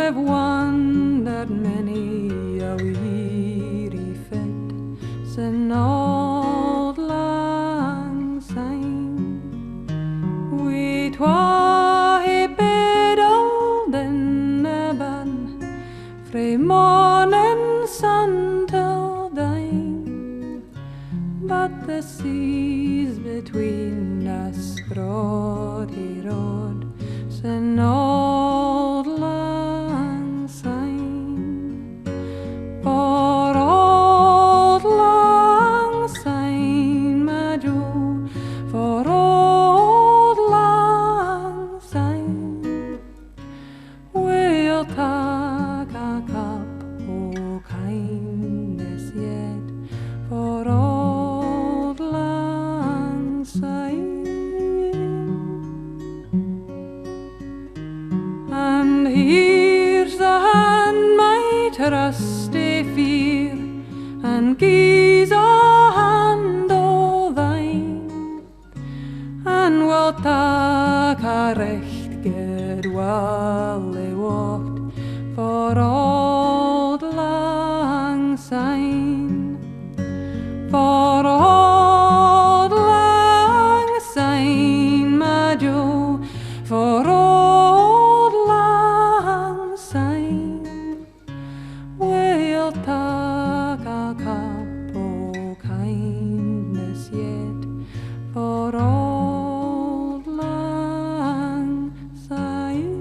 have wandered many a weary fit sin auld lang syne. We twa hae biddled in the bun frae morning sun till dine, but the seas between us broad he rode sin auld lang syne. For auld lang syne, my jo, for auld lang syne, we'll tak a cup o' kindness yet for auld lang syne. And here's the hand my trusty fear, and gies a hand o' thine, and we'll tak a recht good wally walked for auld lang syne, for auld lang syne, my jo, for auld lang syne, we'll tak a cup o' kindness yet for auld lang syne.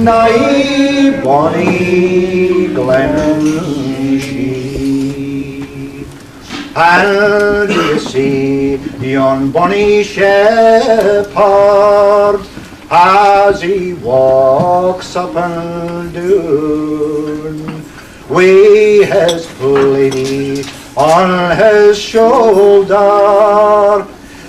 nigh bonny Glen she. And you see yon bonny shepherd as he walks up and down, with his lady on his shoulder,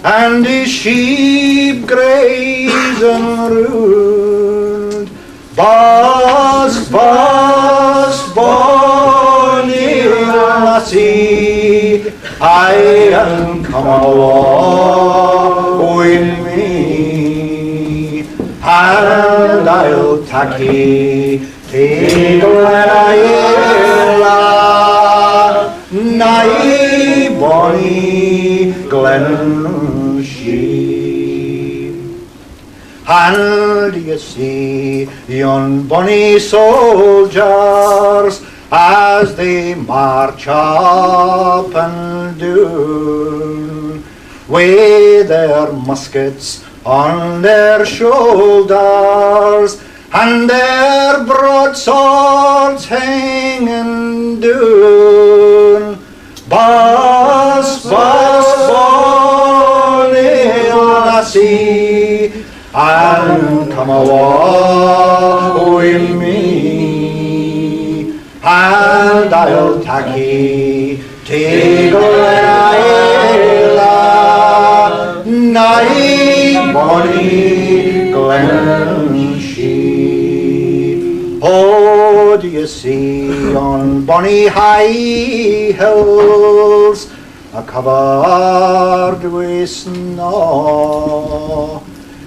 and his sheep grazing round. Buzz, buzz, bonny lassie, I am come along with me, and I'll tacky take nigh bonny Glen she. And you see yon bonny soldiers as they march up and down, with their muskets on their shoulders, and their broadswords hanging down. Buzz, buzz, bonny lassie, and come along with me, and I'll tacky take nigh bonny Glen she. Oh, do you see on bonny high hills a covered with snow,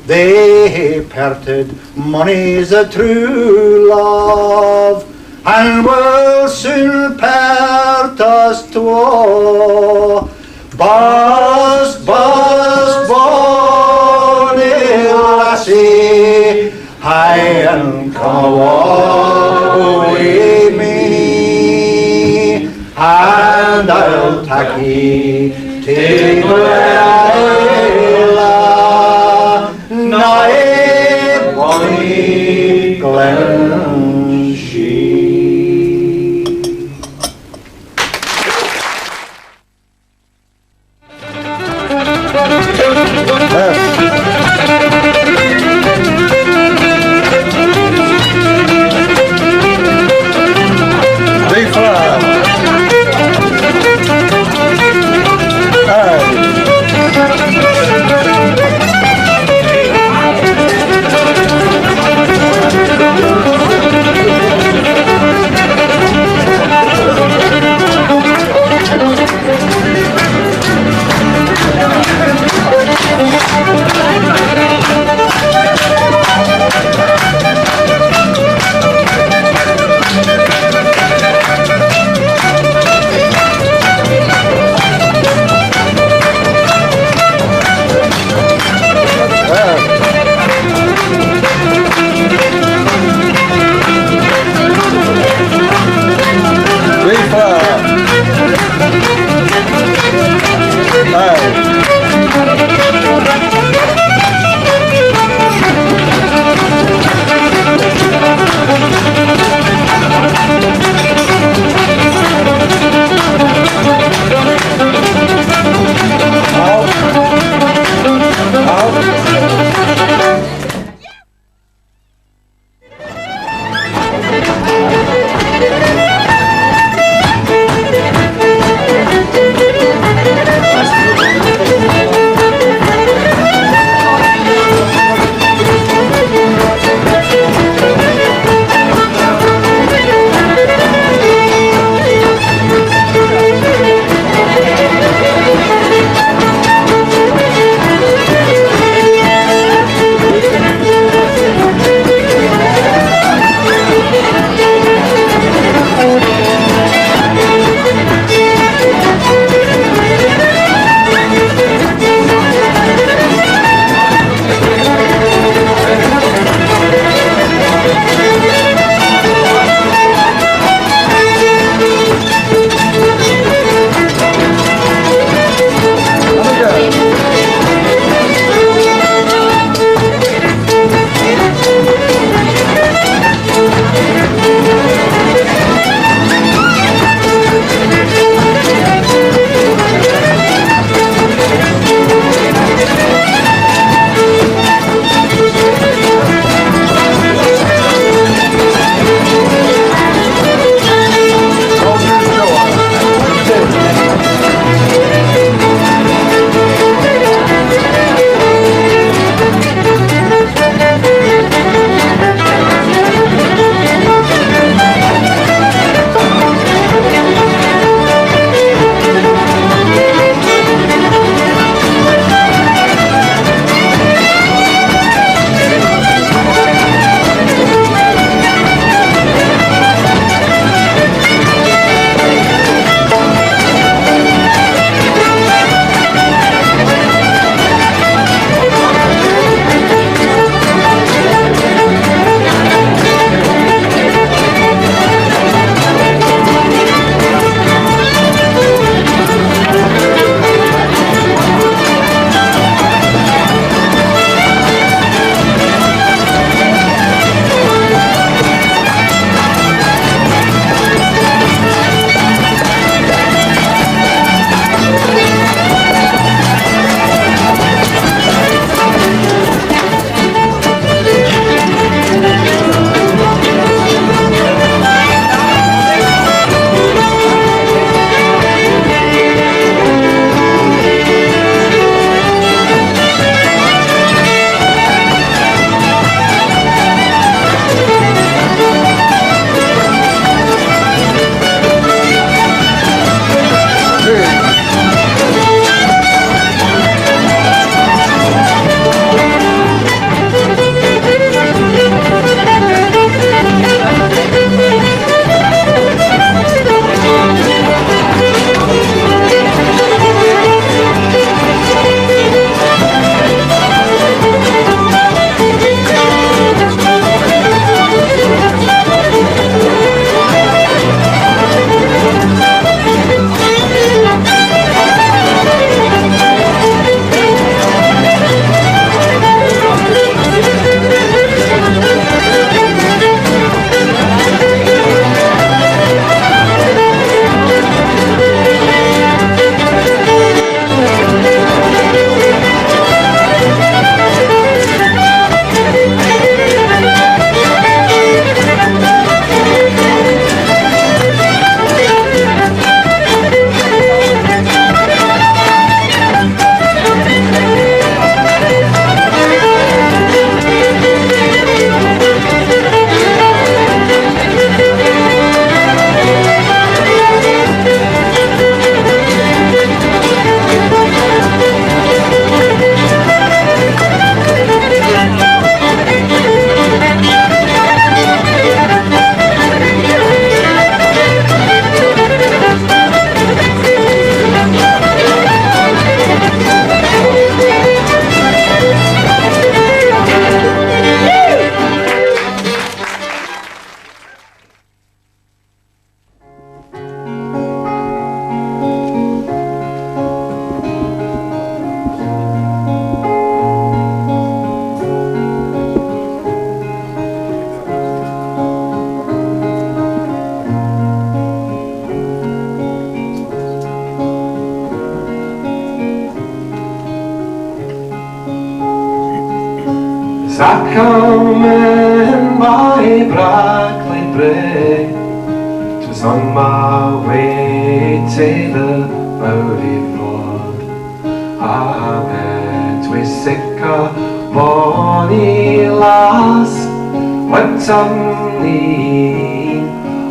they parted mony's a true love, and will soon part us twa. Buzz, buzz, bonny lassie, I am come along with me, and I'll tacky take nigh bonny Glen she. I come in by Brackley Brae, 'twas on my way to the Bowdy Broad. I met with sick a bonny lass, went on me,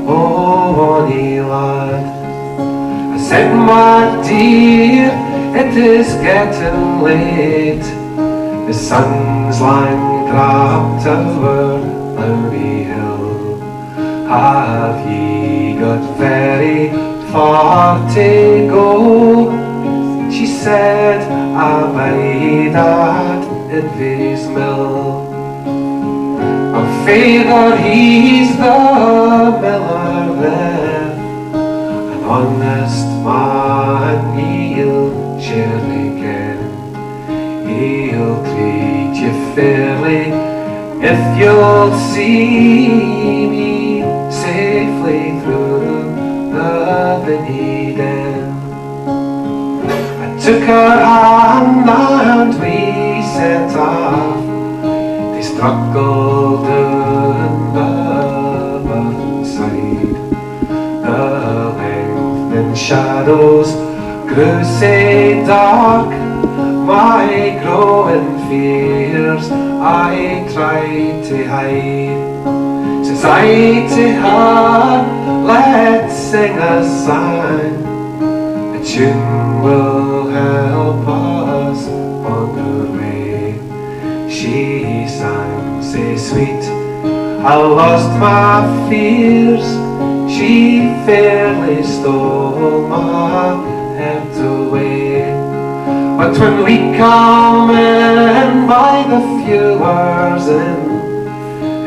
oh bonny lad. I said, my dear, it is getting late, the sun's lying dropped over Lowry Hill. Have ye got very far to go? She said, I bide at Idvies Mill. My father, he's the miller there, an honest man, he'll surely ken. He'll treat you fairly if you'll see me safely through the Vinny Den. I took her hand and we set off. They struggled down the bankside. The lengthening shadows grew so dark. My growing fears I tried to hide. Says I to her, let's sing a song. A tune will help us on our way. She sang so sweet, I lost my fears. She fairly stole my heart away. But when we come in by the Fewers Inn,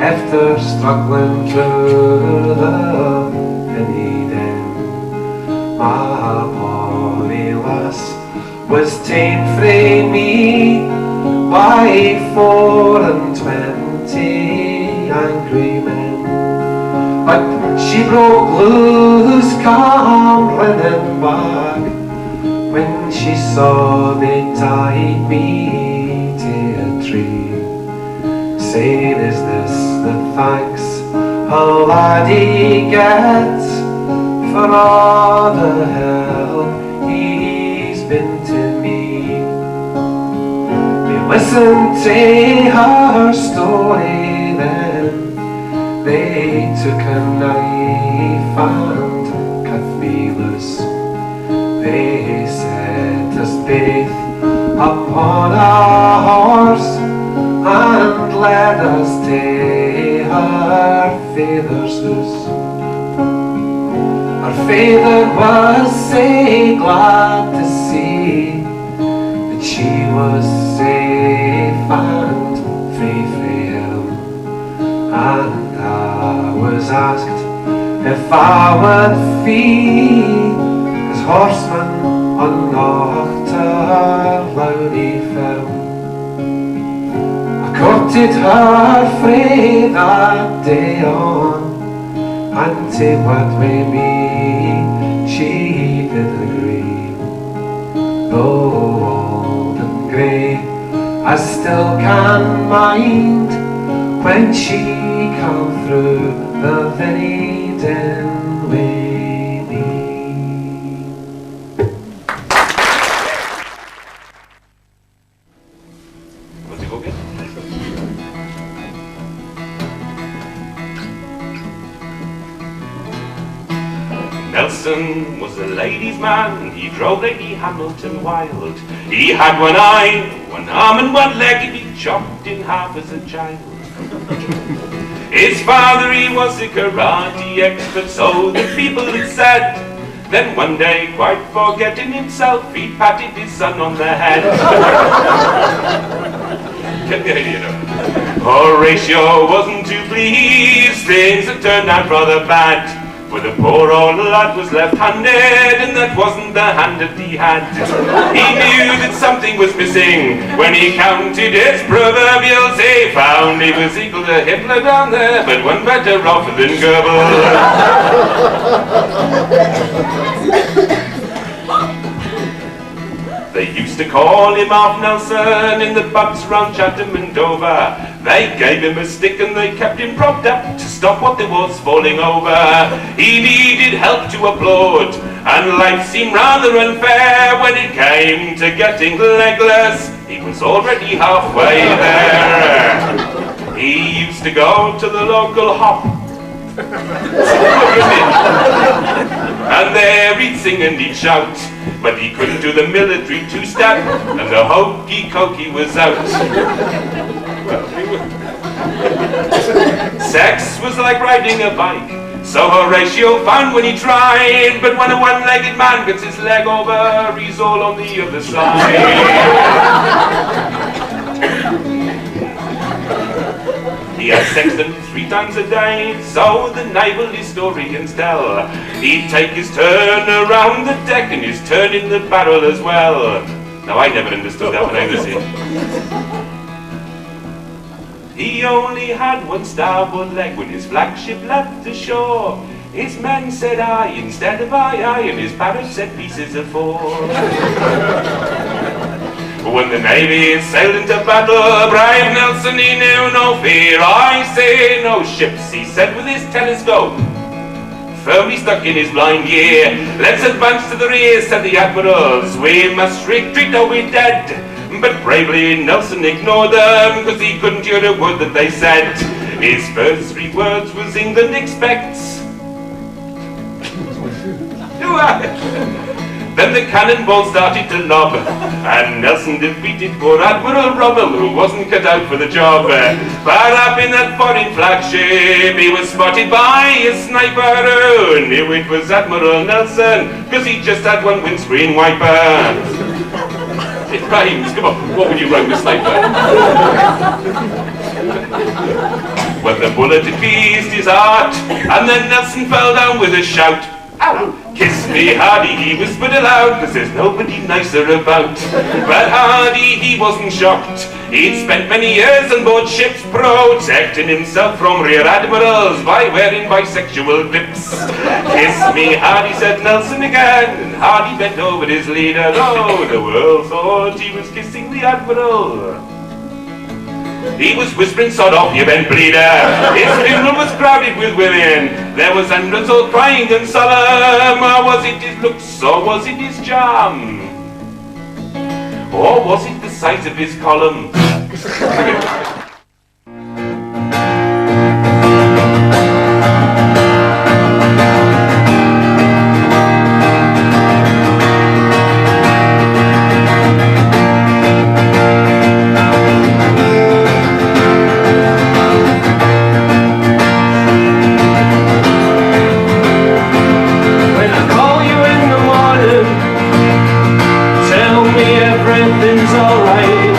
after struggling through the Vinny Den, my bonny lass was ta'en frae me by 24 angry men. But she broke loose, come running back, when she saw they tied me to a tree, saying, is this the thanks a laddie gets for all the help he's been to me? They listened to her story then, they took a knife and cut me loose. They set us both upon a horse and led us to her father's house. Her father was so glad to see that she was safe and free for him, and I was asked if I would feed horseman on Knox Lowry Fell. I courted her frae that day on, and to what with me she did agree. Though old and grey, I still can mind when she come through the Vinny Den way. Nelson was a ladies' man, he drove Lady Hamilton wild. He had one eye, one arm and one leg, he'd been chopped in half as a child. His father, he was a karate expert, so the people had said. Then one day, quite forgetting himself, he patted his son on the head. You know, Horatio wasn't too pleased, things had turned out rather bad. For the poor old lad was left-handed, and that wasn't the hand that he had. He knew that something was missing when he counted his proverbials. He found he was equal to Hitler down there, but one better off than Goebbels. They used to call him Half Nelson in the pubs round Chatham and Dover. They gave him a stick and they kept him propped up to stop what there was falling over. He needed help to applaud, and life seemed rather unfair when it came to getting legless. He was already halfway there. He used to go to the local hop, and there he'd sing and he'd shout, but he couldn't do the military two-step, and the hokey-cokey was out. Sex was like riding a bike, so Horatio found when he tried, but when a one-legged man gets his leg over, he's all on the other side. He had sex 3 times a day, so the naval historians tell. He'd take his turn around the deck and his turn in the barrel as well. Now I never understood that when I was in. He only had one starboard leg when his flagship left the shore. His men said aye instead of aye, and his parrot said pieces of 4. When the Navy sailed into battle, brave Nelson, he knew no fear. I say no ships, he said with his telescope, firmly stuck in his blind ear. Let's advance to the rear, said the admirals. We must retreat or we're dead. But bravely Nelson ignored them, cause he couldn't hear a word that they said. His first 3 words was England expects. Then the cannonball started to lob, and Nelson defeated poor Admiral Rommel, who wasn't cut out for the job. Far up in that foreign flagship, he was spotted by a sniper who knew it was Admiral Nelson, cause he just had one windscreen wiper. It rhymes, come on, what would you rhyme with sniper? When the bullet had pierced his heart, and then Nelson fell down with a shout. Ow! Kiss me, Hardy, he whispered aloud, cause there's nobody nicer about. But Hardy, he wasn't shocked. He'd spent many years on board ships protecting himself from rear admirals by wearing bisexual clips. Kiss me, Hardy, said Nelson again, and Hardy bent over his leader. Oh, the world thought he was kissing the admiral. He was whispering, sod off, you bent bleeder. His funeral was crowded with women. There was hundreds all crying and solemn. Or was it his looks, or was it his charm? Or was it the size of his column? Tell me everything's alright.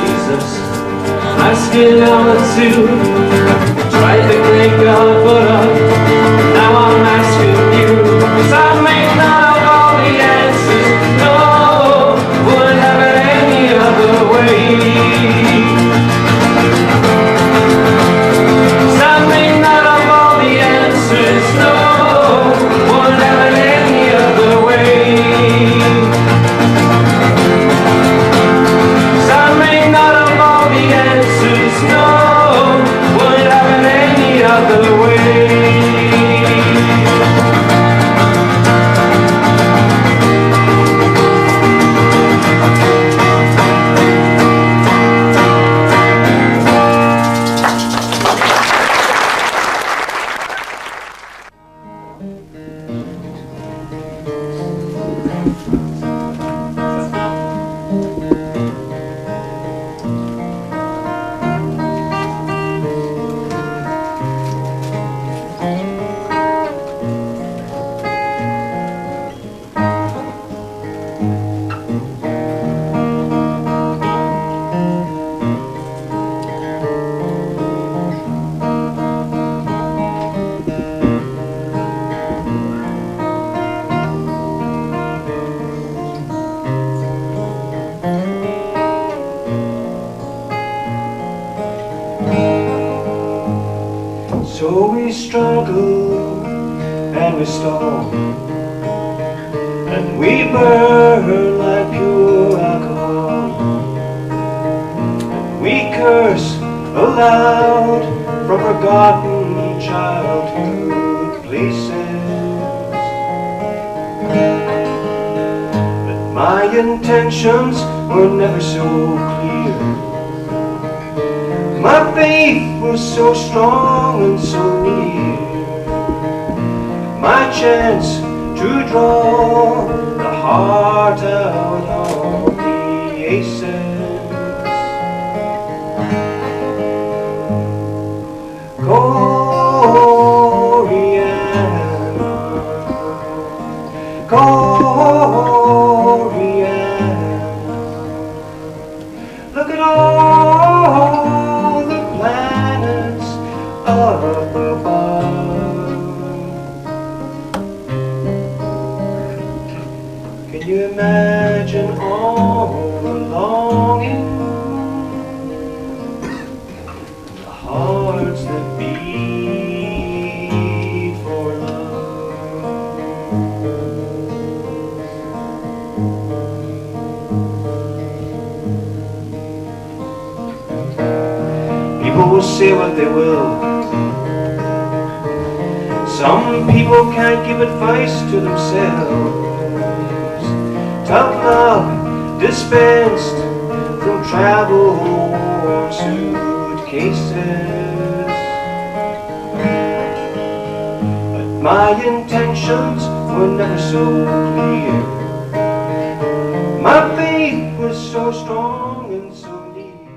Jesus, asking all to try to thank God for love. Now I'm asking you, 'cause I may not have all the answers, no, wouldn't have it any other way. 'Cause I may not have all the answers, no, wouldn't have it any other way. No, would have it any other way. So we struggle and we stall, and we burn like pure alcohol, and we curse aloud from forgotten childhood places. But my intentions were never so clear. My faith was so strong and so near. My chance to draw the heart out of the aces. Coriander, coriander, look at all the planets up above. Can you imagine all the longing, the hearts that beat for love? People will say what they will. Some people can't give advice to themselves. Tough love dispensed from travel-worn suitcases. But my intentions were never so clear. My faith was so strong and so near.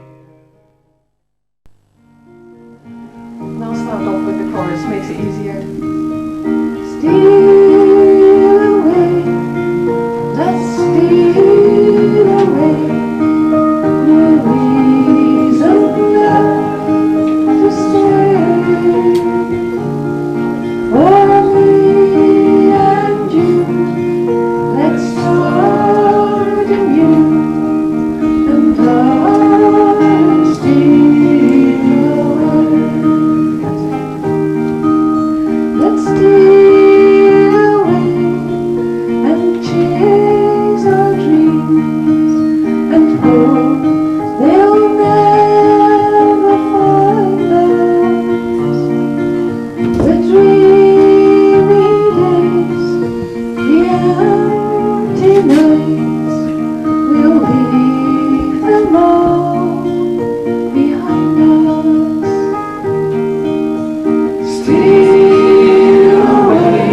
Now start off with the chorus, makes it easier. Steal away, let's steal away, no reason left to stay. For me and you, let's start anew, and darling, steal away. Let's steal away and chase our dreams, and hope they'll never find us. The dreamy days, the empty nights, we'll leave them all behind us. Steal away,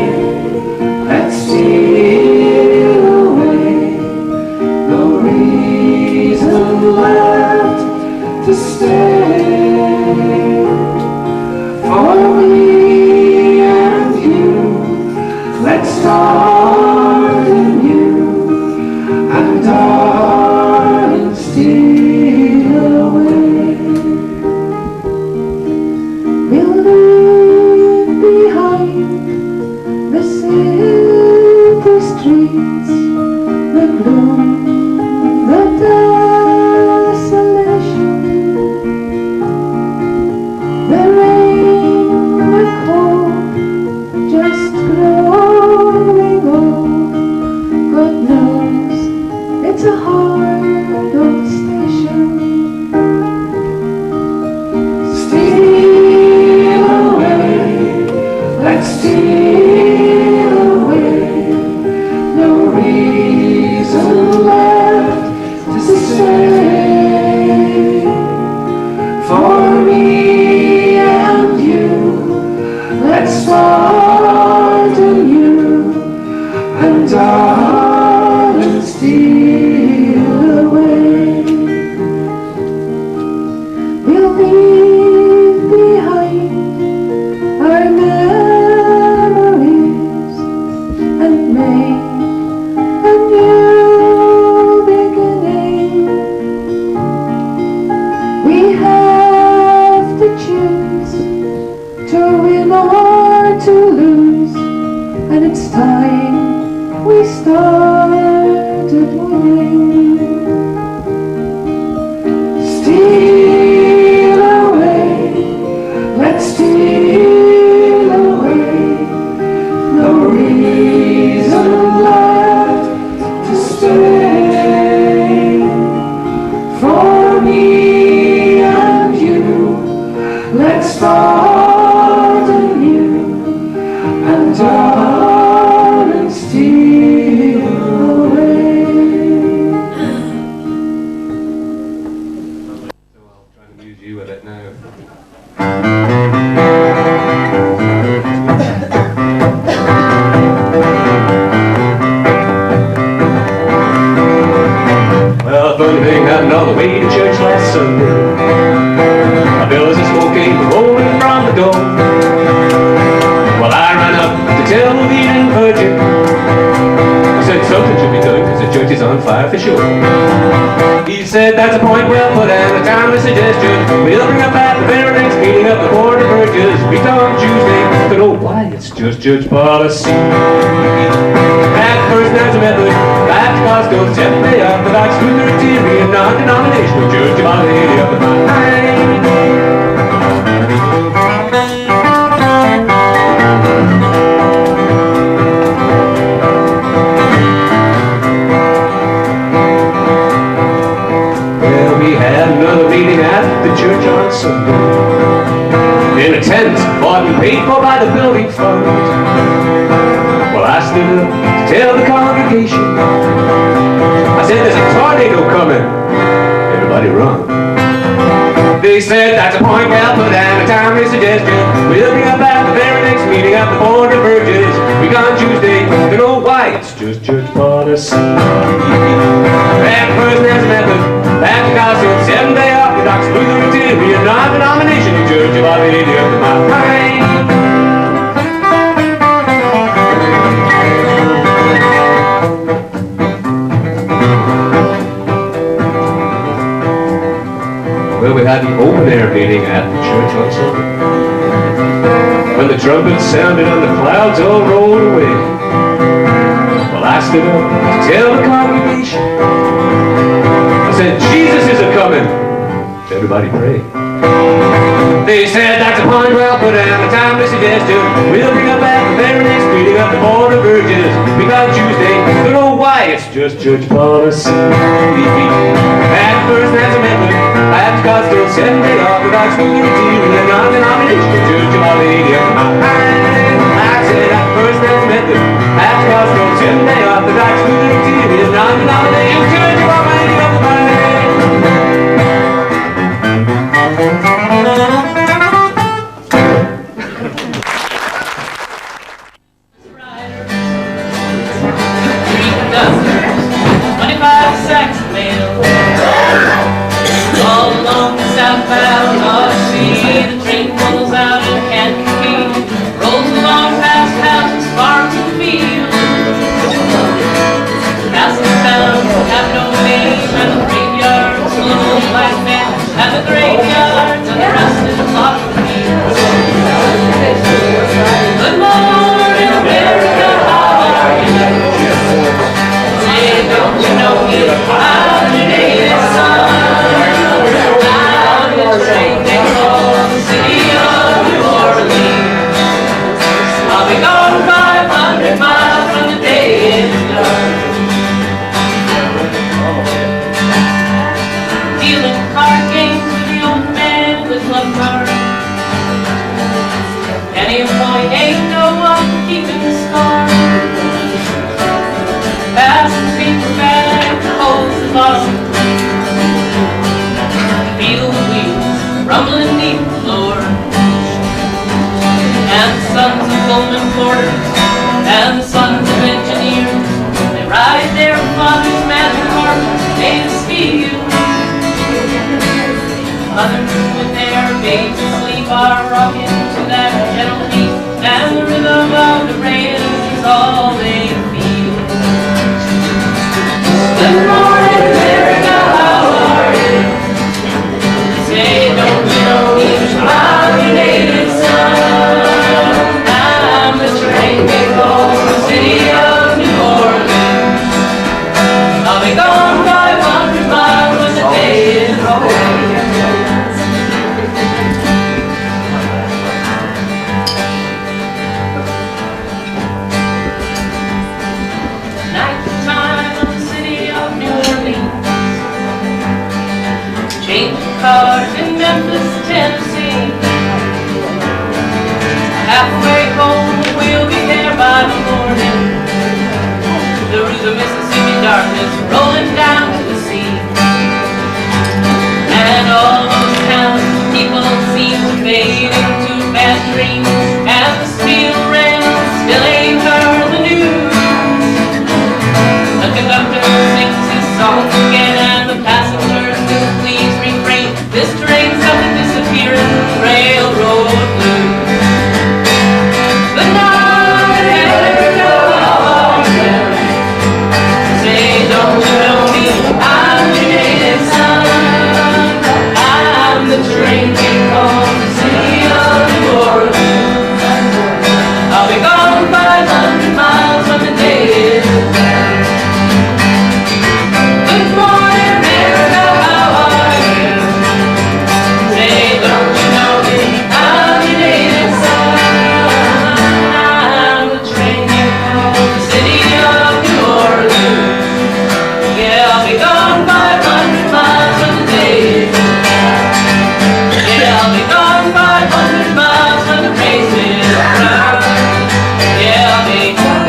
let's steal away, no reason left to stay. For me and you, let's start anew, and darling, steal to win or to lose, and it's time we started winning. Steal away, let's steal away, no reason left to stay. For me and you, let's start anew, and darling, steal away. So I'll try and amuse you with it now. Well, a funny thing happened on the way to church last Sunday. A billows of smoke came rolling from the door. Well, I ran up to tell the leading virgin. He said something should be done because the church is on fire for sure. He said that's a point well put and a timely suggestion. We'll bring up at the very next meeting of the Board of Burgess. Meet on Tuesday. But oh, why, it's just church policy. At first there's a method, Baptist Gospel, Seventh Day Orthodox, Lutheran, non-denominational church of Our Lady of the Mind. Well, we had another meeting at the church on Sunday. In a tent bought and paid for by the building fund. Well, I stood up to tell the congregation. I said, there's a tornado coming. Everybody run. They said, that's a point well put and a timely suggestion. We'll bring up at the very next meeting at the Board of Burgess. Week on Tuesday, don't know why, it's just church policy. At first there's a method, Baptist Gospel, Seventh Day Orthodox, Lutheran, non-denominational church of Our Lady of the Mind. Well, we had an open-air meeting at the church on Sunday. When the trumpets sounded and the clouds all rolled away, well, I stood up to tell the congregation. I said, Jesus is a-coming. Everybody pray. They said, that's a point well put and a timely suggestion. We'll bring up at the very next meeting of the Board of Burgess. Week on Tuesday, don't know why, it's just church policy. At first there's a method, Baptist Gospel, Seventh Day Orthodox, Lutheran, non-denominational church of Our Lady of the Mind. I said, at first there's a method, Baptist Gospel, Seventh Day Orthodox, Lutheran, non-denominational church of Our Lady of the Mind. Southbound Odyssey, the train pulls out in Kankakee, rolls along past houses far from the field. Houses found have no name, and the graveyards full of old black men, and the graveyards and the rusted clock fields. Good morning, America, how are you? Say, don't you know me? I'm your native son. Train they call the city of New Orleans. I'll be gone 500 miles from the day it's done. Dealing card games with the old man with club cards. Any point ain't no one keeping the score. Pass the paper bag that holds the bottom. Feel the wheels rumbling deep the floor, and the sons of Pullman porters and the sons of engineers, they ride their father's magic harpers made of steel. Mothers with their babes asleep are rocking to that gentle beat, and the rhythm of the rails is all they feel. Good morning, America, how are you? Say, don't you know I'm your native son? Memphis, Tennessee. Halfway home, we'll be there by the morning. Through the Mississippi darkness, rolling down to the sea. And all those townspeople seem to fade into bad dreams, and the steel rail still ain't heard the news. The conductor sings his song again, and the passengers do please refrain. This train's got the disappearing railroad blues. Good night, Hector. Say, don't you know me? I'm your native son. I'm the train king from the city of New Orleans. I'll be gone 500 miles when the day is done. Good morning, America, how are you? Say, don't you know me? I'm your native son. I'm the train king from the city of New Orleans. Yeah, I'll be gone 500 miles when the day is done. Yeah, I'll be gone 500 miles when the race is run. Yeah, I'll be gone.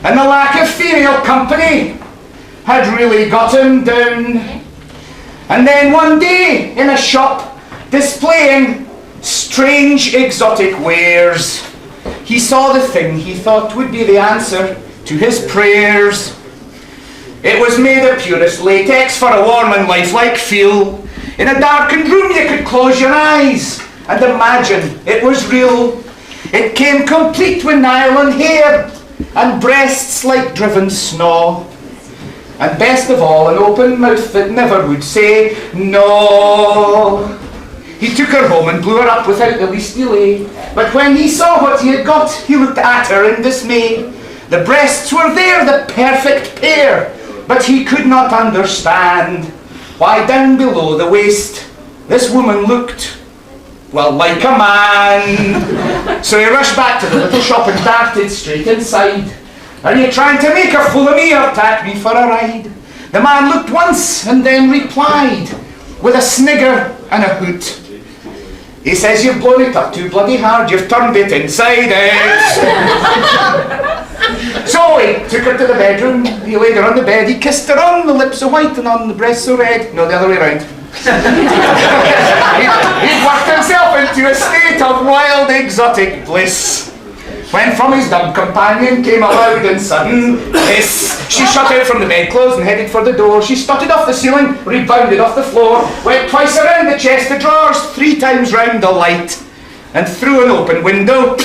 And the lack of female company had really got him down. And then one day in a shop displaying strange exotic wares, he saw the thing he thought would be the answer to his prayers. It was made of purest latex for a warm and lifelike feel. In a darkened room you could close your eyes and imagine it was real. It came complete with nylon hair and breasts like driven snow. And best of all, an open mouth that never would say no. He took her home and blew her up without the least delay. But when he saw what he had got, he looked at her in dismay. The breasts were there, the perfect pair, but he could not understand why down below the waist this woman looked, well, like a man. So he rushed back to the little shop and darted straight inside. Are you trying to make a fool of me or take me for a ride? The man looked once and then replied with a snigger and a hoot. He says, you've blown it up too bloody hard, you've turned it inside out. So he took her to the bedroom, he laid her on the bed, he kissed her on the lips so white and on the breast so red. No, the other way round. He'd worked himself into a state of wild exotic bliss, when from his dumb companion came a loud and sudden hiss. She shot out from the bedclothes and headed for the door. She started off the ceiling, rebounded off the floor, went twice around the chest of drawers, 3 times round the light, and through an open window,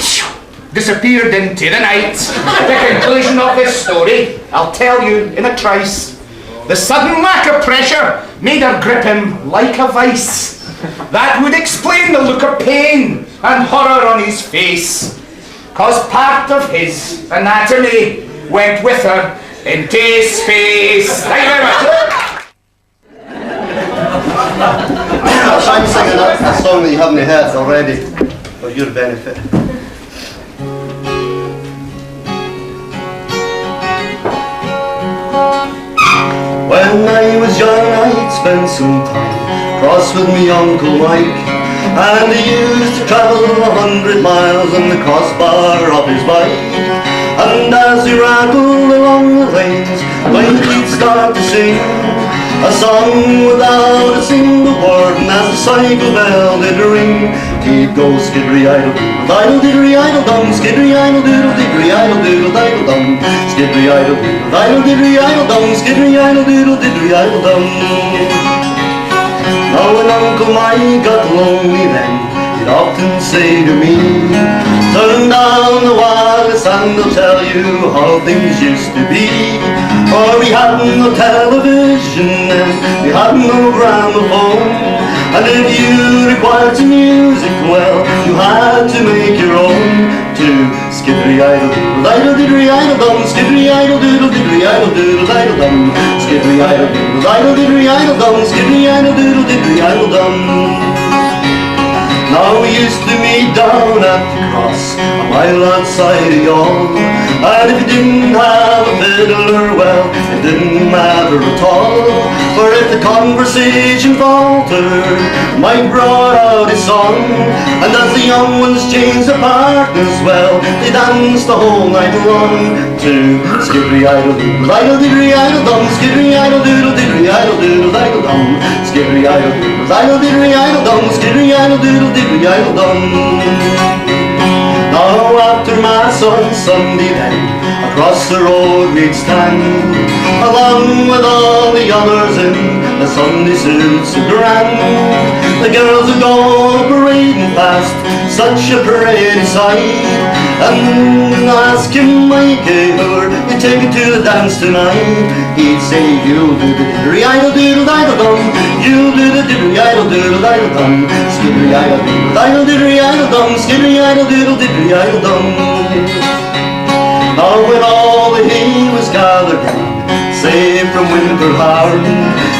disappeared into the night. The conclusion of this story, I'll tell you in a trice. The sudden lack of pressure made her grip him like a vice. That would explain the look of pain and horror on his face, 'cause part of his anatomy went with her into space. Thank you very much. I'm singing a song that you haven't heard already, for your benefit. When I was young, I'd spend some time cross with me Uncle Mike, and he used to travel 100 miles on the crossbar of his bike. And as he rattled along the lanes, he'd start to sing a song without a single word, and as the cycle bell did ring, he'd go skidry idle doodle idle diddery idle dum, skidry idle doodle diddery idle doodle idle dum, skidry idle doodle idle diddery idle dum, skidry idle doodle diddery idle dum. Now when Uncle Mike got lonely then, he'd often say to me, turn down the wireless and I'll tell you how things used to be. For we hadn't no television and we hadn't no gramophone, and if you required some music, well, you had to make your own. To skiddery idle doodle idle diddery idle dum, skiddery idle doodle diddery idle doodle idle dum, skiddery idle doodle idle diddery idle dum, skiddery idle doodle diddery idle dum. Now we used to meet down at the cross, a mile outside of Youghal. And if you didn't have a fiddler, well, it didn't matter at all. For if the conversation faltered, Mike brought out his song. And as the young ones changed their partners, well, they danced the whole night long to skidry idle doodle idle didry idle dum, skidry idle doodle didry idle doodle idle dum, skidry idle doodle idle didry idle dum, skidry idle doodle didry idle dum. Now after Mass on Sunday night, across the road we'd stand, along with all the others in the Sunday suits of grand. The girls would go parading past, such a pretty sight. And ask him, Mikey, who'd you take it to the dance tonight? He'd say, you'll do the diddery idle doodle idle dum, you'll do the diddery idle doodle idle dum, skiddery idle doodle idle diddery idle dum, skiddery idle doodle diddery idle dum. Now when all the hay was gathered in, safe from winter harm,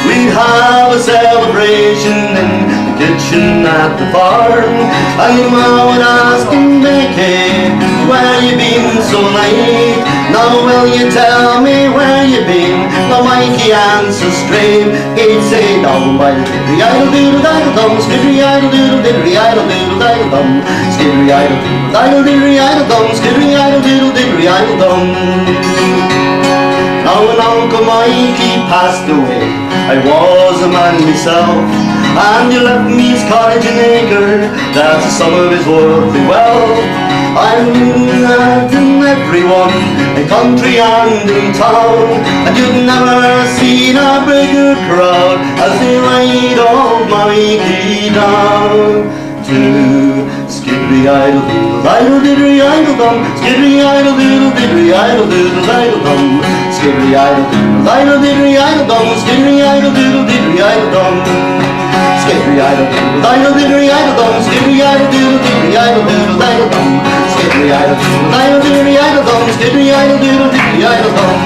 we'd have a celebration in the kitchen at the farm. And the ma would ask him, Becky, where you been so late? Now will you tell me where you been? Now Mikey answers straight, he'd say, down by the diddery idle doodle idle dum, skiddery idle doodle diddery idle doodle idle dum, skiddery idle doodle idle diddery idle dum, skiddery idle doodle diddery idle dum. Now when Uncle Mikey passed away, I was a man myself, and he left me his cottage and acre, that's the sum of his worldly wealth. I'm letting everyone in country and in town, and you've never seen a bigger crowd as they ride old Mikey down to skiddery idle doodle idle diddery idle dum, skiddery idle doodle diddery idle doodle idle dum, skiddery idle doodle idle diddery idle dum, skiddery idle doodle diddery idle dum, skiddery idle doodle idle diddery idle dum, skiddery idle doodle diddery idle doodle idle dum, skiddery idle doodle idle diddery idle dum, skiddery idle doodle diddery idle dum.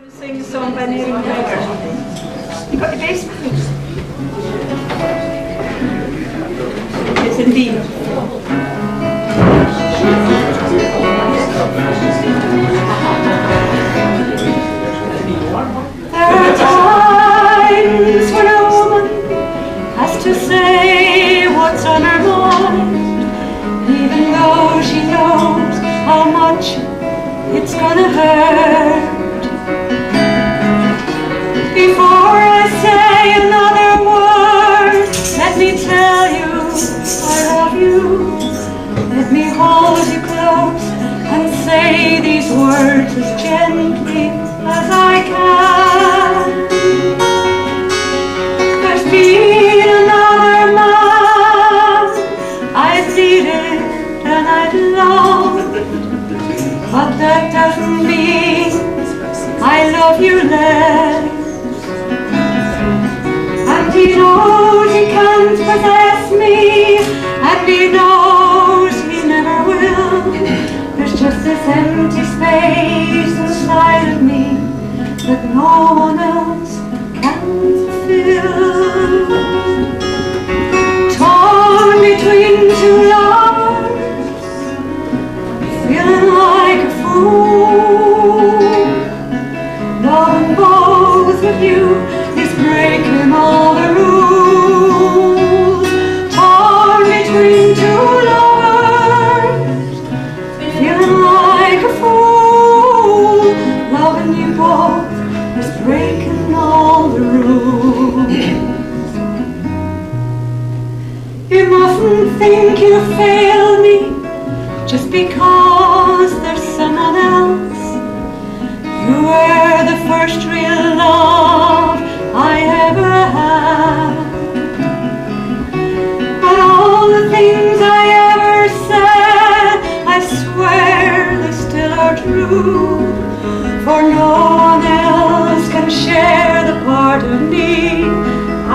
Sing a song by Neil Gregor. You got your bass? Yes, indeed. There are times when a woman has to say what's on her mind, even though she knows how much it's gonna hurt. Before I say another word, let me tell you I love you. Let me hold you close and say these words as gently as I can. There's been another man I've needed and I've loved, but that doesn't mean I love you less. And he knows he can't possess me, and he knows he never will. There's just this empty space inside of me that no one else can fulfill. Torn between two lovers, feeling like a fool. Loving both of you is breaking all the rules. Torn between two lovers, feeling like a fool. Loving you both is breaking all the rules. You mustn't think you failed me just because there's someone else. You were the first real love I ever had. But all the things I ever said, I swear they still are true. For no one else can share the part of me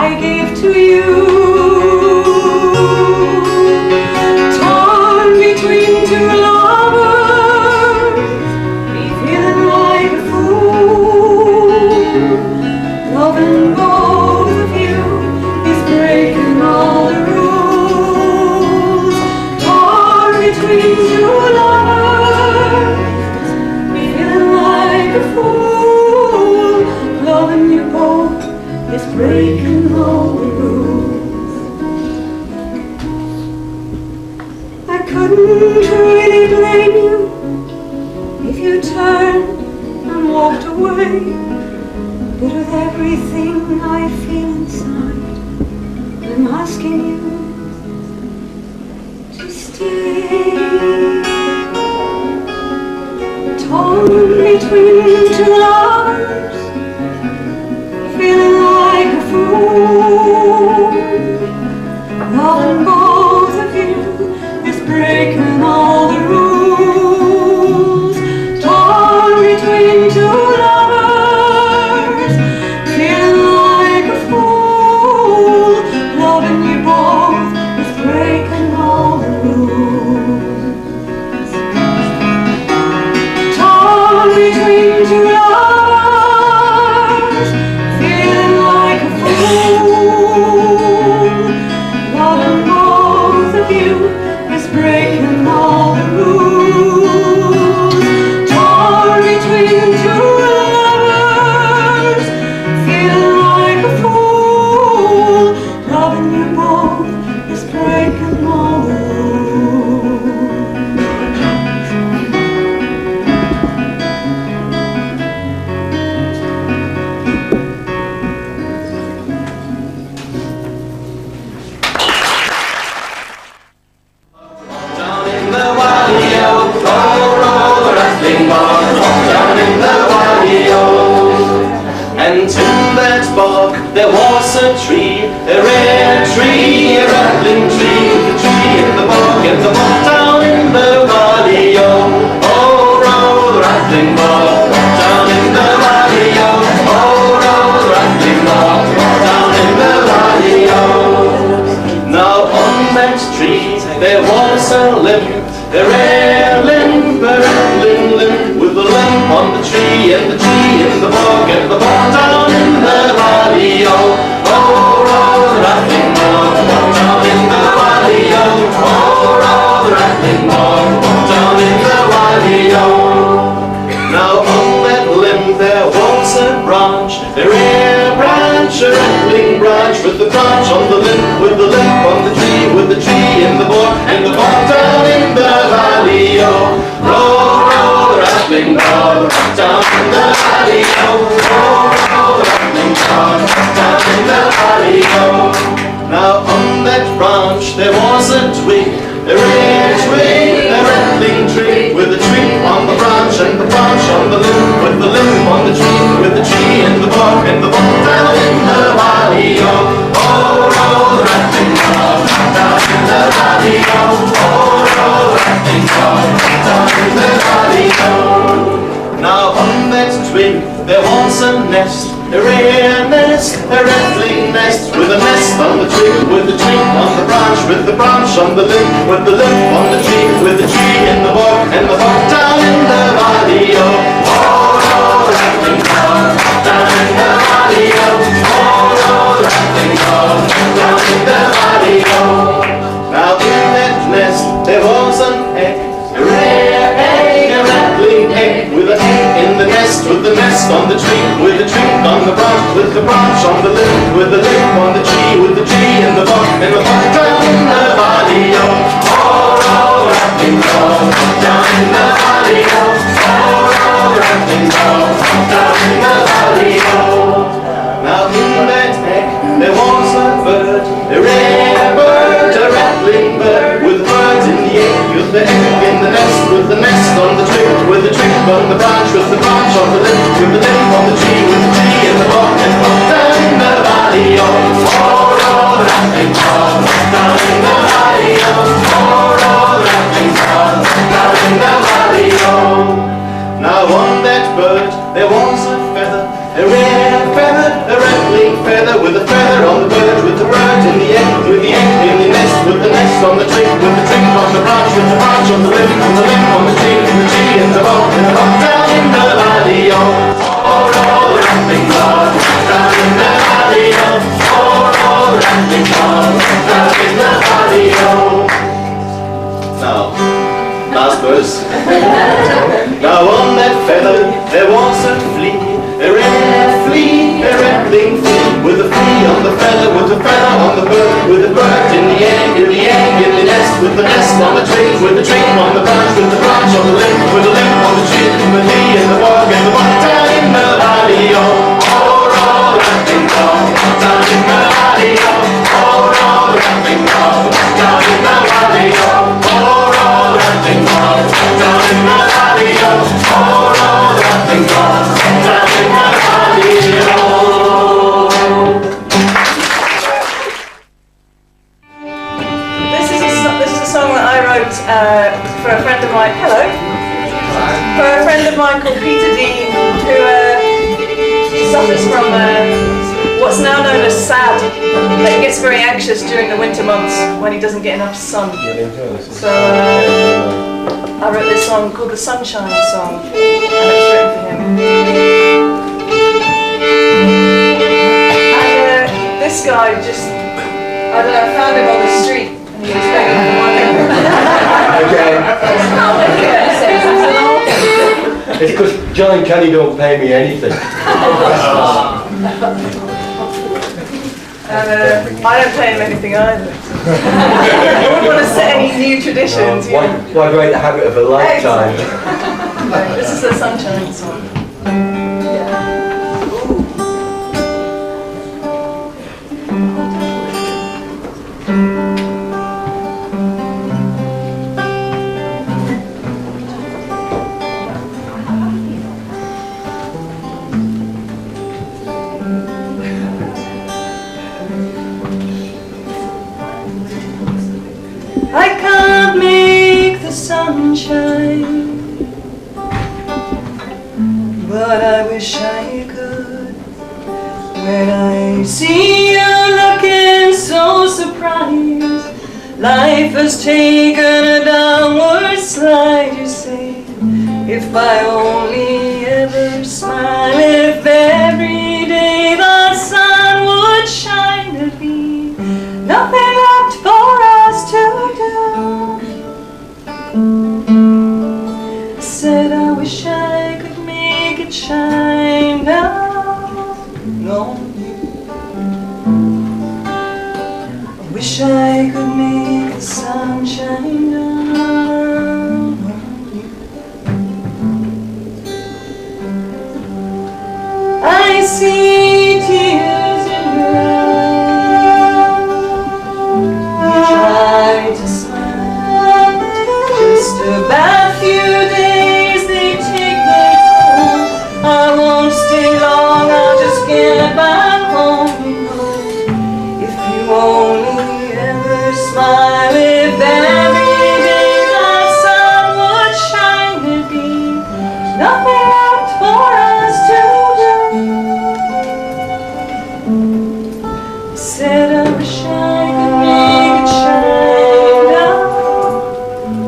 I gave to you. Torn between two lovers, be feeling like a fool. couldn't really blame you if you turned and walked away. But with everything I feel inside, I'm asking you to stay. Torn between two lovers, feeling like a fool. Loving both of you is breaking all the rules. Torn between two lovers, feeling like a fool. Loving you both is breaking all the rules. Torn between two lovers, feeling like a fool. Loving both of you is breaking all the rules. Torn between two lovers, feeling like a fool. Loving you both is breaking all the rules. Down in the Wattie, oh, roll the rattling bog, down in the Wattie, oh. And to that bog there was a tree, a rare tree, a rattling tree, the tree in the bog, and the bog down in the Wattie, oh, roll the rattling bog, down in the Wattie, oh, roll the rattling bog, down in the Wattie, oh. Now on that tree there was a limb, a rare limb, a rattling limb, with the limb on the tree and the tree in the bog and the bog down in the Wattie, oh, roll the rattling bog, down in the Wattie, oh, roll the rattling bog, down in the Wattie, oh. Now on that limb there was a branch, a rare branch, a rattling branch, with the branch on the limb, with the limb on the tree, with the tree in the bog, and the bog down in the valley, oh, roll the rattling bog, down in the valley, oh, roll the rattling bog, down in the valley, oh. Now on that branch there was a twig, a rare twig, a rattling twig, with the twig on the branch and the branch on the limb, with the limb on the tree, with the tree in the bog and the bog down in the valley, oh, roll the rattling bog, down in the valley, oh, roll the rattling bog, down in the valley, oh. Now on that twig there was a nest, a rare nest, a rattling nest, with a nest on the twig, with the twig on the branch, with the branch on the limb, with the limb on the tree, with the tree in the bog, and the bog down in the valley, oh, roll the rattling bog, down in the valley, oh, roll the rattling bog, down in the valley, oh. Now in that nest there was an egg, a rare egg, a rattling egg, with an egg in the nest, with the nest on the tree, with the tree on the branch, with the branch on the limb, with the limb on the tree, with the tree in the bog, and the bog down in the valley, oh, roll the rattling bog, down in the valley, oh, roll the rattling bog, down in the valley, oh. Now in that egg there was a bird, a rare bird, a rattling bird, with the bird in the egg, with the egg in the nest, with the nest on the tree, with the tree on the branch, with the branch on the limb, with the limb on the tree, with the tree in the bog, and the bog down in the valley, oh, roll the rattling bog, down in the valley, oh, roll the rattling bog, down in the valley, oh. Now on that bird there was a feather, a rare feather, a rattling feather, with a feather on the bird, with the bird in the egg, with the egg in the nest, with the nest on the tree, with the tree on the branch, with the branch on the limb on the tree, with the tree in the bog, and the bog down in the valley, oh, roll the rattling bog, down in the valley, oh, roll the rattling bog, down in the valley, oh. Now, last verse. Now on that feather there was a flea, a rare flea, a rattling flea, with a flea on the feather, with a feather on the bird, with a bird in the egg, in the nest, with the nest on the tree, with the tree on the branch, with the branch on the limb, with the limb on the tree, with me in the bog and the bog down in the valley, oh, roll, rapping, roll, down in the valley, oh, roll, rapping, roll, down in the valley, oh, roll, rapping, roll, down in the valley, oh, roll, rapping, roll, down in the valley, oh. For a friend of mine, hello, for a friend of mine called Peter Dean, who suffers from what's now known as SAD, that he gets very anxious during the winter months when he doesn't get enough sun. So I wrote this song called the Sunshine Song, and it was written for him. And this guy just, I don't know, I found him on the street and he was begging for money. It's because John and Kenny don't pay me anything. I don't pay him anything either. I wouldn't want to set any new traditions. No, why break the habit of a lifetime? This is the Sunshine Song. I can't make the sunshine, but I wish I could. When I see you looking so surprised, life has taken a downward slide, you say. If I only ever smile, if every day the sun would shine, there'd be nothing left for us to do. I said I wish I could make it shine down on you. I wish I could make the sun shine down on you. I see tears in your eyes. You try to smile, just a bad few days they take their toll. I won't stay long, I'll just get back home. If you only ever smile, if every day the sun would shine, there'd be nothing left for us to do. I said I wish I could make it shine down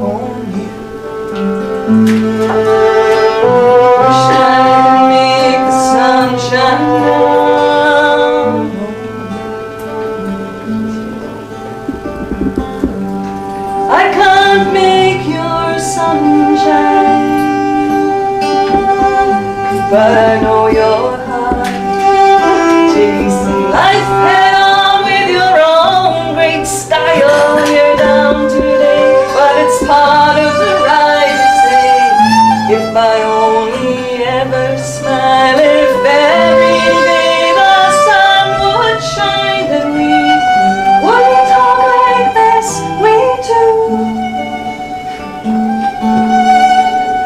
on you. Wish I could make the sun shine down on you. I can't make your sunshine, but I know your heart takes life head on with your own great style. You're down today, but it's part of the ride, you say. If I only ever smile, if every day the sun would shine, then we wouldn't talk like this, we do.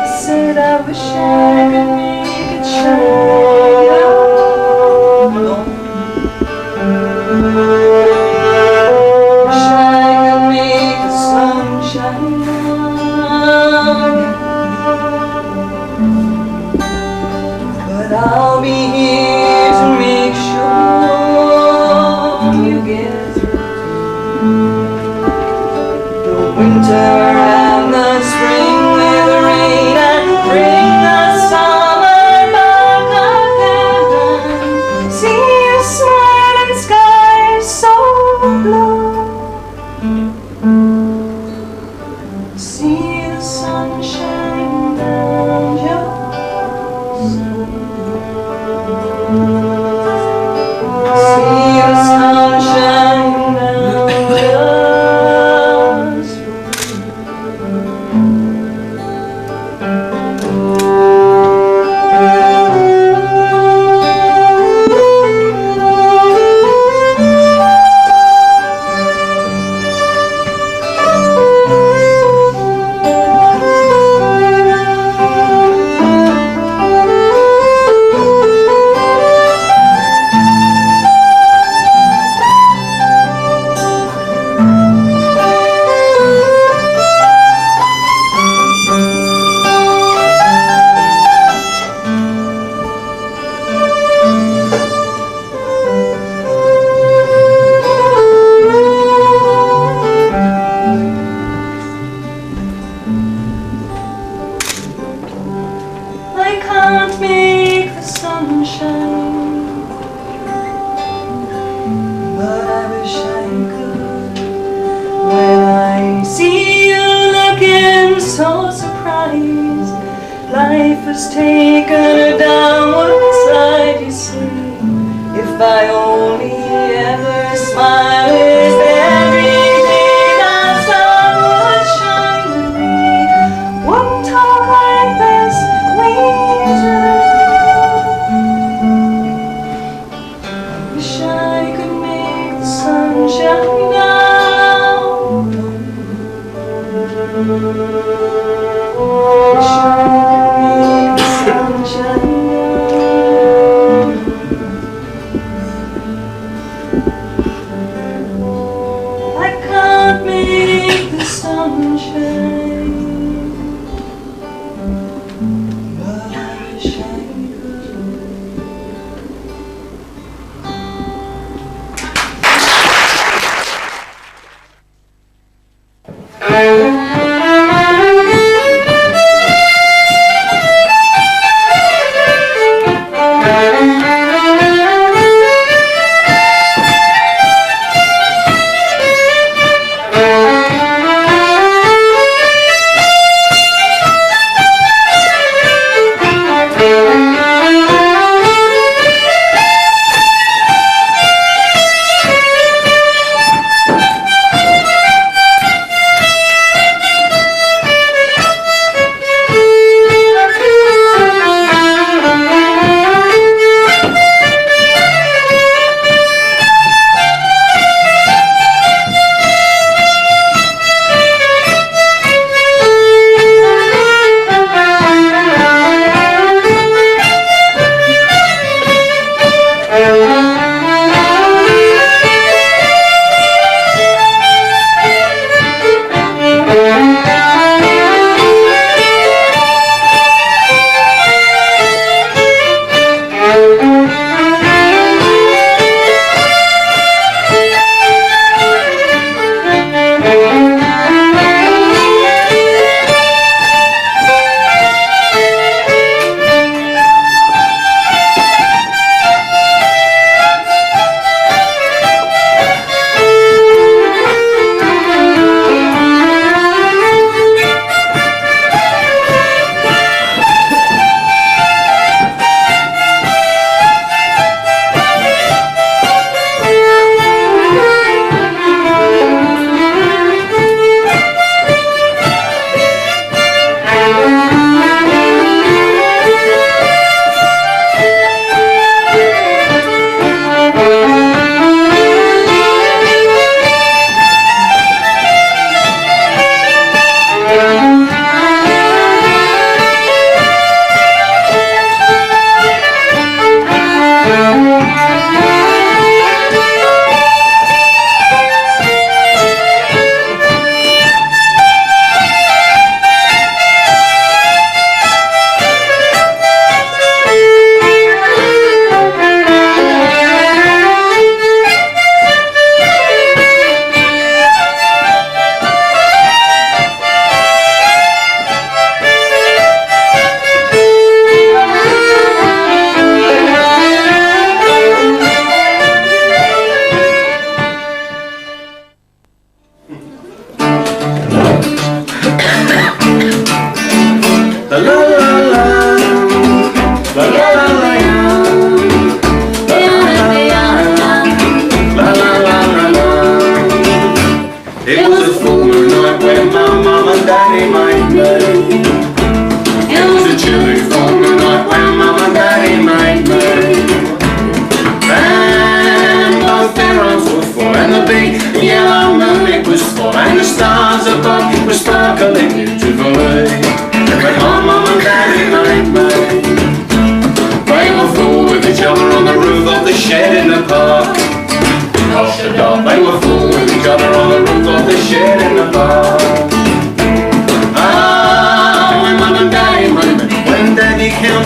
I said I wish I could make it shine down on you. Wish I could make the sun shine down, but I'll be here to make sure you get through the winter and the spring with the rain, and bring the summer back again. See you smiling skies so blue. See the sunshine down just see the sunshine down just was taking her down one side, you see. If I only ever smile as every day that sun would shine on me, wouldn't talk like this we do. Wish I could make the sun shine down. Wish I could make the sun shine down. I can't make the sun shine, but I wish I could.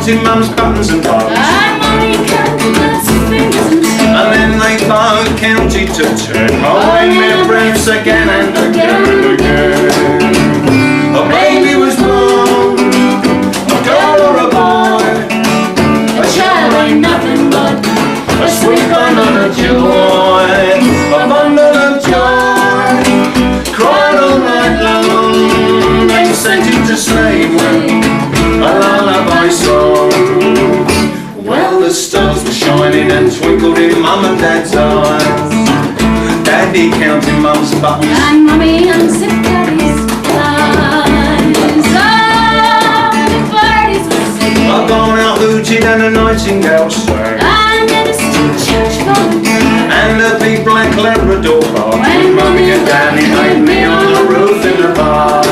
Mum's buttons and bobs, and then they both counted to 10, holding their breaths again and again and again. A baby was born, a girl or a boy, a child ain't nothing but a sweet bundle of joy, a bundle of joy, cried all night long, then sent it to slave when a lullaby. Mum and Dad's eyes. Daddy counting Mum's buttons. And Mummy unzipped Daddy's eyes. Oh, the birdies were singing. I've gone out hooted and a nightingale sang. And then a still church bell. And the big black Labrador barked. When Mummy and Daddy laid me on the roof in the park.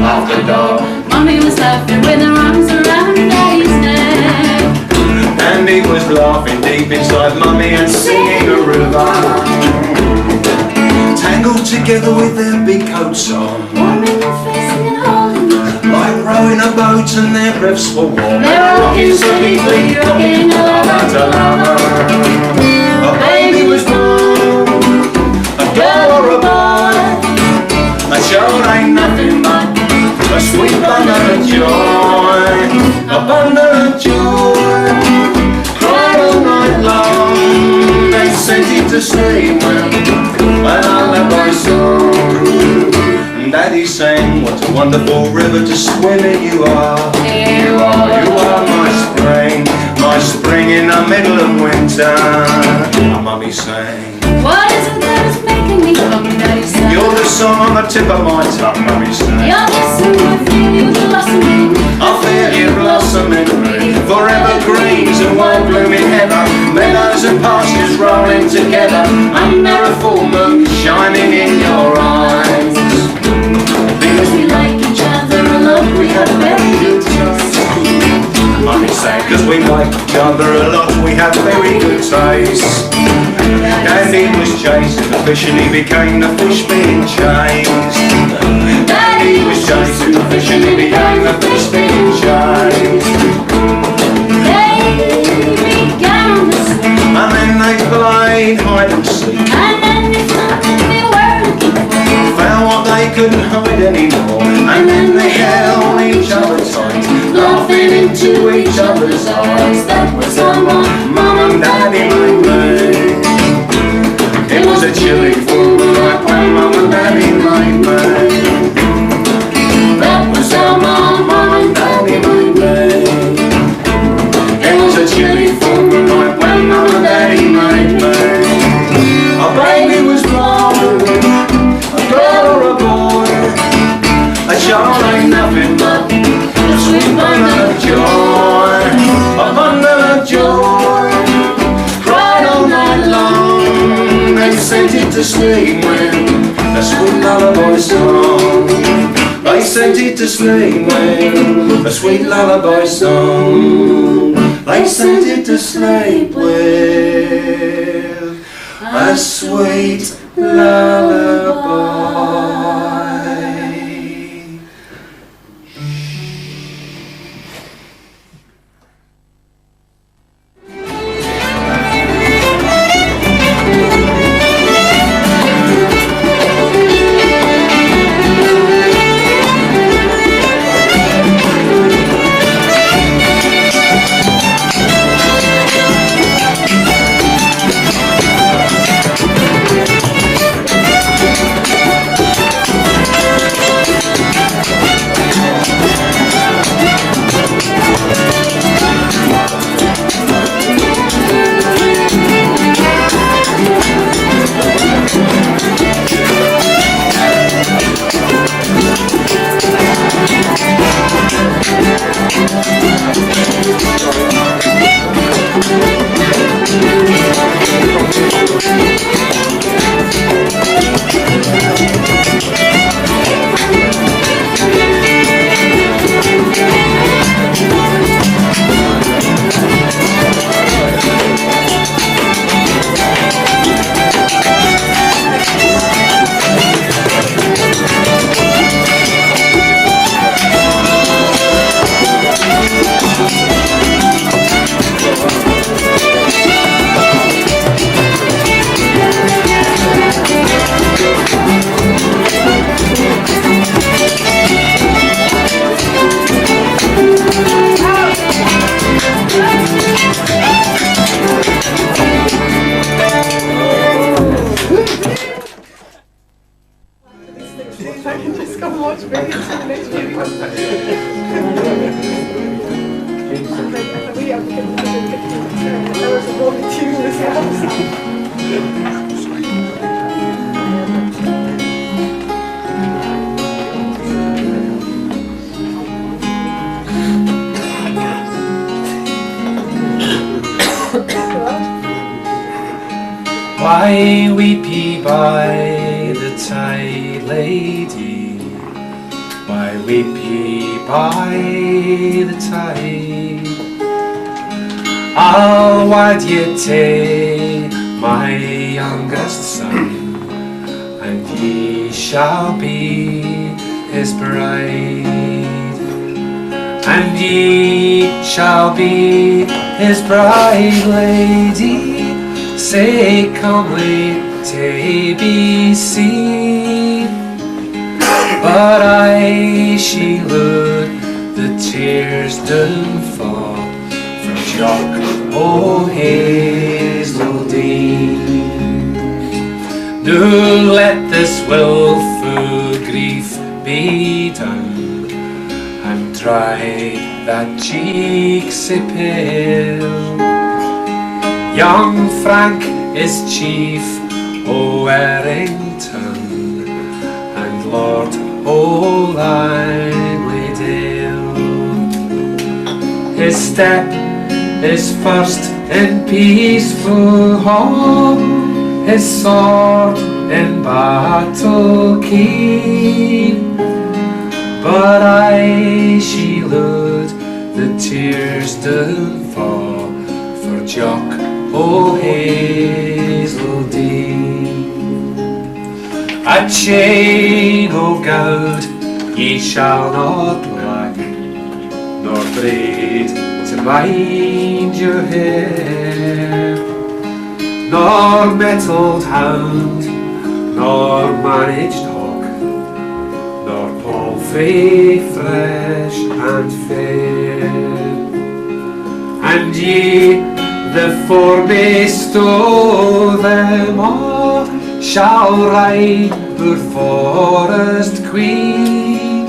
After dark. Mummy was laughing with her arms around Daddy's neck. And he was laughing deep inside Mummy and singing a river. Tangled together with their big coats on. Warming their facing and holding each other. Like rowing a boat and their breaths were warm. They were rocking steadily, rocking lover to lover. A baby was born, a girl or a boy. A child ain't nothing but a sweet bundle of joy. A bundle of joy. Cried all night long. They sent him to sleep when I left my song. And Daddy sang, what a wonderful river to swim in you are. You are my spring in the middle of winter. And Mummy sang, What is it that is making me come, Daddy said. you're the song on the tip of my tongue, Mummy sang. You're the song I feel you blossoming. I feel you blossoming, forever greens and wild blooming heather, meadows and pastures rolling together, under a full moon shining in your eyes. Because we like each other a lot, we have very good taste. Mummy sang, cause we like each other a lot, we have very good taste. Daddy was chasing the fish and he became the fish being chased. Daddy was chasing the fish and he became the fish being chased. They began to swim. And then they played hide and seek. And then they found what they were looking for. Found what they couldn't hide anymore. And then they held each other tight, laughing into each other's eyes. That was how Mum and Daddy made me. It was a chilly full night when Mum and Daddy made me. That was how Mum and Daddy made me. It was a chilly full night when Mum and Daddy made me. A baby was born, a girl or a boy. A child ain't nothing but a sweet bundle of joy. A bundle of joy. Cried all night long. They sent it to sleep when a sweet lullaby song. They sent it to sleep when a sweet lullaby song. They sent it to sleep with a sweet lullaby. Why weep ye by the tide, lady? Why weep ye by the tide? I'll wed ye to my youngest son, and ye shall be his bride. And ye shall be his bride, lady. Say comely to be seen, but I she look the tears down fall from Jock o' Hazeldean. No, let this wilful grief be done, and dry that cheek sae pale. Young Frank is chief o' Errington, and Lord o' Langley. His step is first in peaceful hall, his sword in battle keen. But I she load the tears down fall for Jock o' Hazeldean. A chain o' gold ye shall not lack, nor braid to bind your hair, nor mettled hound, nor managed hawk, nor palfrey fresh and fair. And ye, the foremost o' them all, shall ride our forest queen.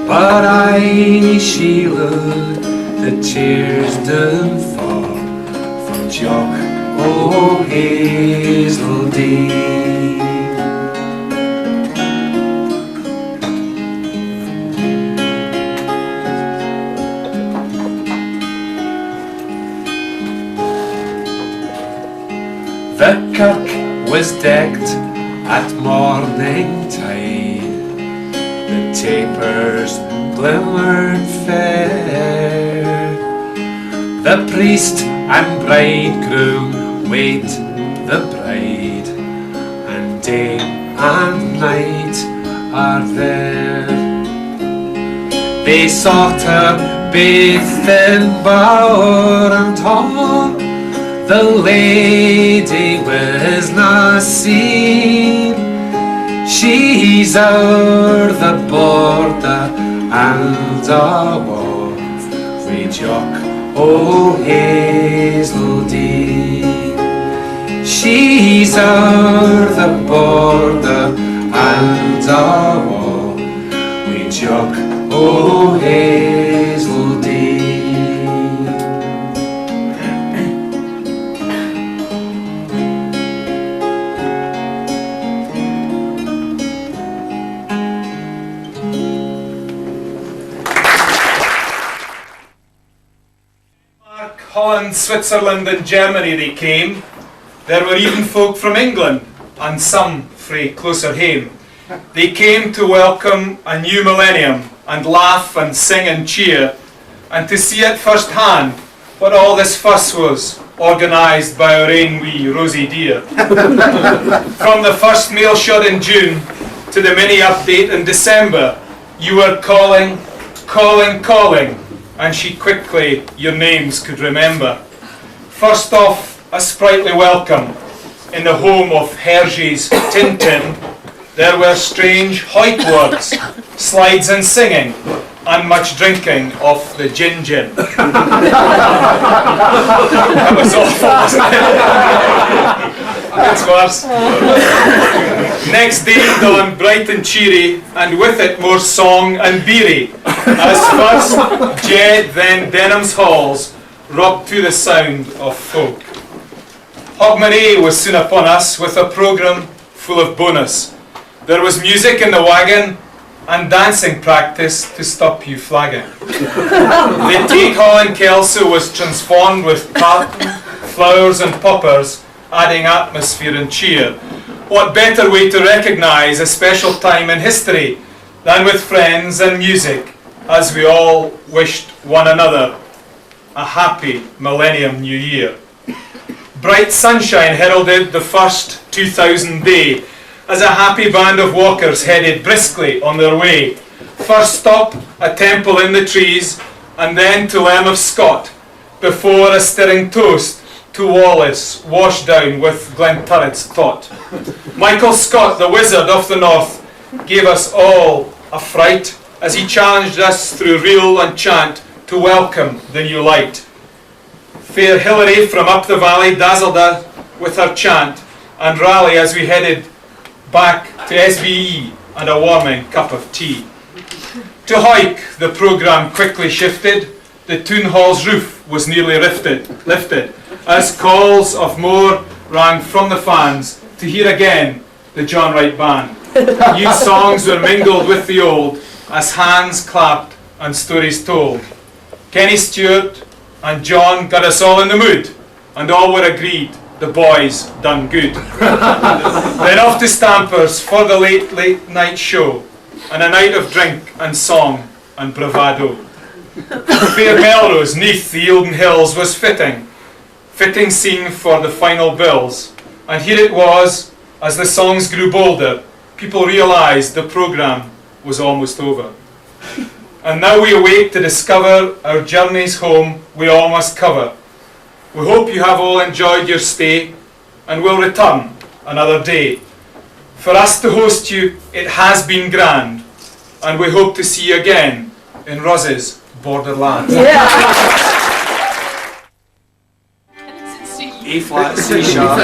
But I she load the tears down fall for Jock o' Hazeldean. The kirk was decked at morning tide, the tapers glimmered fair. The priest and bridegroom wait the bride, and day and night are there. They sought her both in bower and hall, the lady was not seen. She's o'er the border and a wolf wi' Jock o' Hazeldean. She's o'er the border and a wolf wi' Jock o' Hazeldean. Holland, Switzerland and Germany they came. There were even folk from England, and some frae closer hame. They came to welcome a new millennium, and laugh and sing and cheer, and to see at first hand what all this fuss was, organised by our ain wee Rosie dear. From the first mail shot in June to the mini update in December, you were calling, calling, calling, and she quickly your names could remember. First off, a sprightly welcome. In the home of Hergé's Tintin, there were strange hoik words, slides and singing, and much drinking of the gin. That was awful, wasn't it? It's worse. Next day dawned bright and cheery, and with it more song and beery, as first Jed, then Denham's halls, rocked to the sound of folk. Hogmanay was soon upon us with a programme full of bonus. There was music in the wagon and dancing practice to stop you flagging. The take hall in Kelso was transformed with tartan, flowers and poppers, adding atmosphere and cheer. What better way to recognise a special time in history than with friends and music, as we all wished one another a happy Millennium New Year. Bright sunshine heralded the first 2000 day as a happy band of walkers headed briskly on their way. First stop, a temple in the trees, and then to Lem of Scott, before a stirring toast to Wallace, washed down with Glenturret's thought. Michael Scott, the wizard of the north, gave us all a fright as he challenged us through reel and chant to welcome the new light. Fair Hilary from up the valley dazzled us with her chant and rally as we headed back to SBE and a warming cup of tea. To Hawick the programme quickly shifted, the Toon Hall's roof was nearly lifted, as calls of more rang from the fans to hear again the John Wright Band. New songs were mingled with the old, as hands clapped and stories told. Kenny Stewart and John got us all in the mood, and all were agreed the boys done good. Then off to Stampers for the late night show, and a night of drink and song and bravado. Fair Melrose neath the Eildon Hills was fitting scene for the final bills, and here it was, as the songs grew bolder, people realised the programme was almost over. And now we await to discover our journeys home we all must cover. We hope you have all enjoyed your stay and will return another day. For us to host you, it has been grand, and we hope to see you again in Ross's borderland. E flat, C sharp.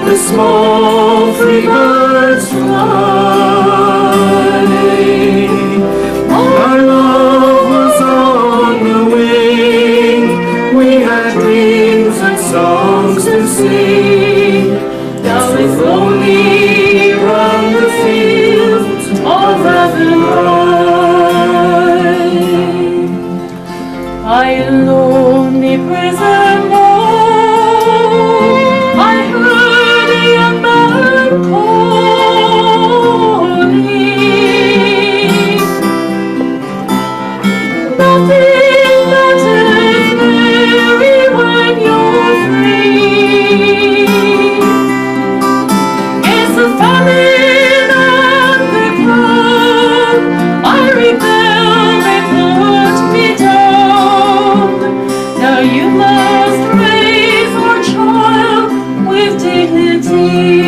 the small free birds fly. Our love was on the wing, we had dreams and songs to sing. Now it's lonely round the fields of Athenry. By a lonely prison wall, I heard a young man calling. Nothing matters, Mary, when you're free. It's the famine and the crowd. I rebelled, they put me down. Now you must raise our child with dignity.